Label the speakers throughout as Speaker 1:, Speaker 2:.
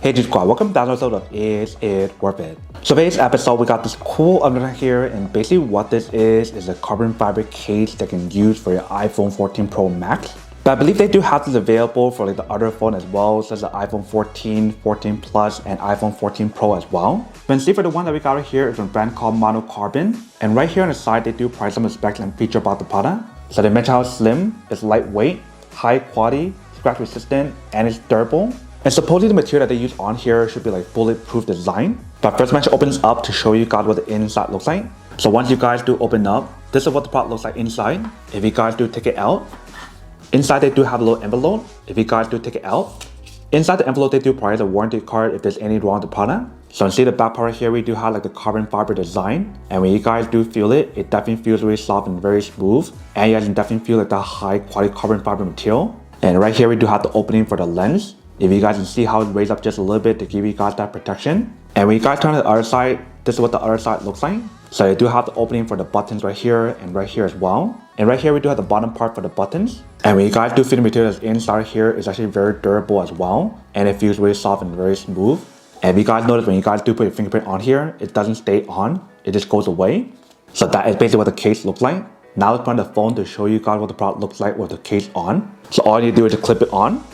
Speaker 1: Hey G Squad, welcome to another episode of Is It Worth It? So today's episode, we got this cool underline here, and basically what this is a carbon fiber case that can use for your iPhone 14 Pro Max. But I believe they do have this available for like the other phone as well, such as the iPhone 14, 14 Plus, and iPhone 14 Pro as well. But see, for the one that we got right here is from a brand called Monocarbon. And right here on the side, they do provide some specs and feature about the product. So they mention how it's slim, it's lightweight, high quality, scratch resistant, and it's durable. And supposedly the material that they use on here should be like bulletproof design. But first, mention opens up to show you guys what the inside looks like. So once you guys do open up, this is what the product looks like inside. If you guys do take it out, inside they do have a little envelope. If you guys do take it out, inside the envelope they do provide a warranty card if there's any wrong with the product. So you see the back part here, we do have like the carbon fiber design. And when you guys do feel it, it definitely feels really soft and very smooth. And you guys can definitely feel like the high quality carbon fiber material. And right here we do have the opening for the lens. If you guys can see how it raised up just a little bit to give you guys that protection. And when you guys turn to the other side, this is what the other side looks like. So you do have the opening for the buttons right here and right here as well. And right here we do have the bottom part for the buttons. And when you guys do feel the material that's inside here, it's actually very durable as well. And it feels really soft and very smooth. And if you guys notice when you guys do put your fingerprint on here, it doesn't stay on, it just goes away. So that is basically what the case looks like. Now let's put on the phone to show you guys what the product looks like with the case on. So all you do is to clip it on.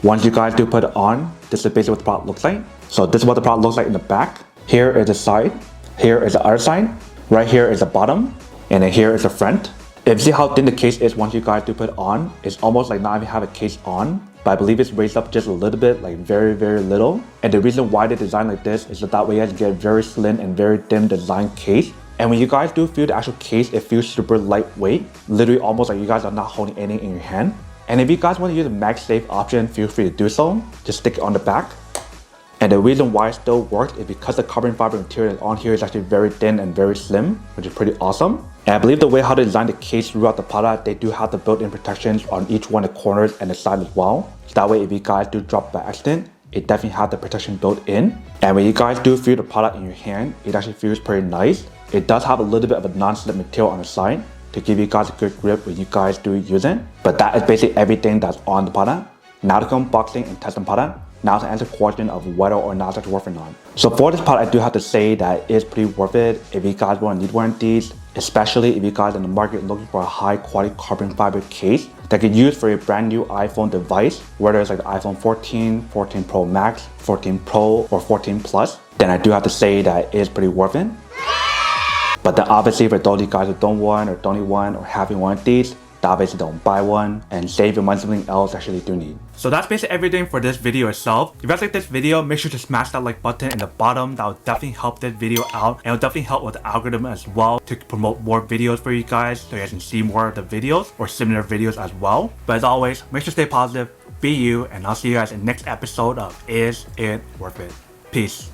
Speaker 1: Once you guys do put it on, this is basically what the product looks like. So this is what the product looks like in the back. Here is the side, here is the other side, right here is the bottom, and then here is the front. If you see how thin the case is once you guys do put it on, it's almost like not even have a case on, but I believe it's raised up just a little bit, like very little. And the reason why they designed like this is so that way you guys get a very slim and very thin design case. And when you guys do feel the actual case, it feels super lightweight, literally almost like you guys are not holding anything in your hand. And if you guys want to use the MagSafe option, feel free to do so. Just stick it on the back. And the reason why it still works is because the carbon fiber material on here is actually very thin and very slim, which is pretty awesome. And I believe the way how they designed the case throughout the product, they do have the built-in protections on each one of the corners and the side as well. So that way if you guys do drop by accident, it definitely has the protection built in. And when you guys do feel the product in your hand, it actually feels pretty nice. It does have a little bit of a non-slip material on the side to give you guys a good grip when you guys do use it. But that is basically everything that's on the product. Now to come unboxing and test the product. Now to answer the question of whether or not it's worth it or not. So for this product, I do have to say that it is pretty worth it if you guys want to need one of these, especially if you guys are in the market looking for a high quality carbon fiber case that can use for a brand new iPhone device, whether it's like the iPhone 14, 14 Pro Max, 14 Pro, or 14 Plus, then I do have to say that it is pretty worth it. But then obviously for those of you guys who don't want or don't need one or having one of these, then obviously don't buy one and save your money on something else that you actually do need. So that's basically everything for this video itself. If you guys like this video, make sure to smash that like button in the bottom. That will definitely help this video out, and it will definitely help with the algorithm as well to promote more videos for you guys so you guys can see more of the videos or similar videos as well. But as always, make sure to stay positive, be you, and I'll see you guys in the next episode of Is It Worth It? Peace.